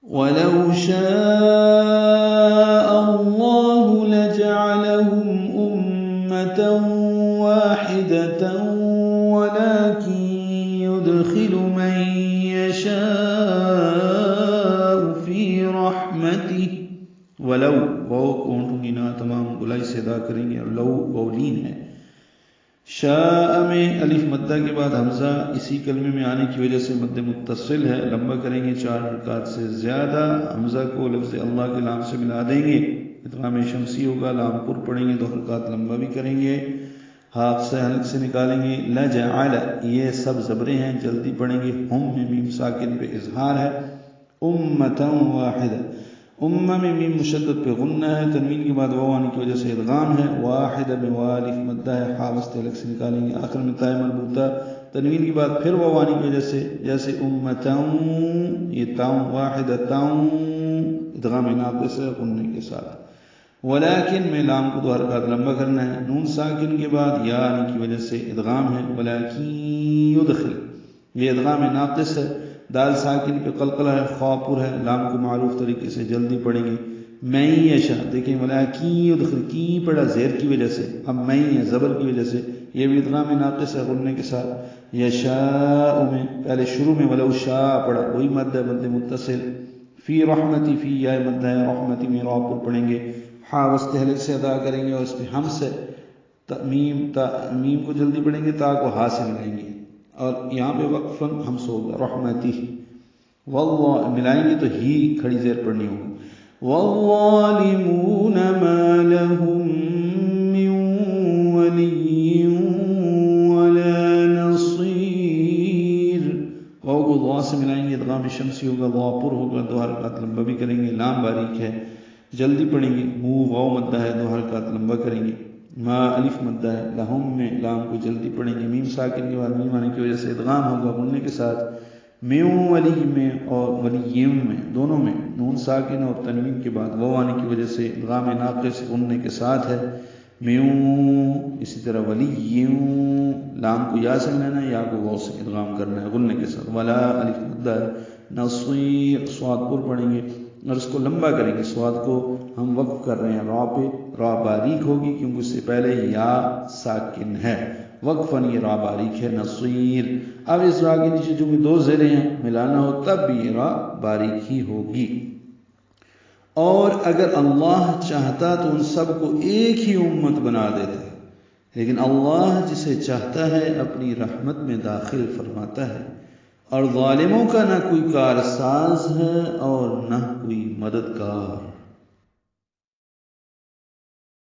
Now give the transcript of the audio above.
وَلَوْ شَاءَ اللَّهُ لَجَعَلَهُمْ أُمَّةً وَاحِدَةً وَلَكِنْ يُدْخِلُ مَنْ يَشَاءُ فِي رَحْمَتِهِ. ولو کونٹوں کی نا تمام گلائی سے ادا کریں گے، اور لو قولین ہے. شاء میں الف مدہ کے بعد حمزہ اسی کلمے میں آنے کی وجہ سے مد متصل ہے، لمبا کریں گے 4 حرکات سے زیادہ. حمزہ کو لفظ اللہ کے لام سے ملا دیں گے، ادغام شمسی ہوگا. لام پر پڑھیں گے 2 حرکات لمبا بھی کریں گے. ہاف سے حلق سے نکالیں گے. لجعل یہ سب زبریں ہیں، جلدی پڑھیں گے. ہم میں میم ساکن پہ اظہار ہے. امۃ واحدہ، امہ میں میم مشدد پہ غنہ ہے، تنوین کے بعد واو آنے کی وجہ سے ادغام ہے. واحدہ میں والف مدہ ہے، حافظ حلق سے نکالیں گے. آخر میں تائے مربوطہ، تنوین کے بعد پھر واو آنے کی وجہ سے، جیسے امتاؤں، یہ تاؤں واحدتاؤں، ادغام ناقص ہے غنہ کے ساتھ. ولیکن میں لام کو 2 حرکات لمبا کرنا ہے. نون ساکن کے بعد یا آنے کی وجہ سے ادغام ہے. ولیکن یدخل، یہ ادغام ناقص ہے. دال ساکن پہ قلقلہ ہے، خا پر ہے. لام کو معروف طریقے سے جلدی پڑھیں گے. میں یشا، دیکھیں ولیکن یدخل، کی پڑھا زیر کی وجہ سے، اب میں زبر کی وجہ سے، یہ بھی ادغام ناقص ہے غنہ کے ساتھ. یشاء میں پہلے شروع میں ولو شاء پڑھا، وہی مد ہے، مد متصل. فی رحمتی، فی یا مد ہے، رحمتی میں را پر پڑھیں گے. ہا وسط حلق سے ادا کریں گے، اور اس پہ ہمس ہے. میم کو جلدی پڑھیں گے، تا کو ہا سے ملائیں گے، اور یہاں پہ وقفاً ہمس ہوگا. رحمتی واللہ ملائیں گے تو ہی کھڑی زیر پڑھنی ہوگی. والظالمون ما لهم من ولی ولا نصیر. واو کو ضا سے ملائیں گے، ادغام شمسی ہوگا. ضا پر ہوگا، 2 حرکات لمبا بھی کریں گے. لام باریک ہے، جلدی پڑھیں گے. مو واو مدہ ہے، 2 حرکات لمبا کریں گے. ما الف مدہ ہے. لہم میں لام کو جلدی پڑھیں گے. میم ساکن کے بعد میم آنے کی وجہ سے ادغام ہوگا غنہ کے ساتھ. میوں ولی میں اور ولیم میں، دونوں میں نون ساکن اور تنوین کے بعد واو آنے کی وجہ سے ادغام ناقص غنہ کے ساتھ ہے. میوں، اسی طرح ولیم، لام کو یا سے ملانا ہے، یا کو واو سے ادغام کرنا ہے غنہ کے ساتھ. ولا الف مدہ ہے. نصیر، سواد پر پڑھیں گے اور اس کو لمبا کریں گے. سواد کو ہم وقف کر رہے ہیں را پہ، را باریک ہوگی کیونکہ اس سے پہلے یا ساکن ہے. وقفاً یہ را باریک ہے. نصیر، اب اس را کے نیچے جو بھی 2 زیریں ہیں ملانا ہو تب بھی یہ را باریک ہی ہوگی. اور اگر اللہ چاہتا تو ان سب کو ایک ہی امت بنا دیتا، لیکن اللہ جسے چاہتا ہے اپنی رحمت میں داخل فرماتا ہے. اور ظالموں کا نہ کوئی کارساز ہے اور نہ کوئی مددگار.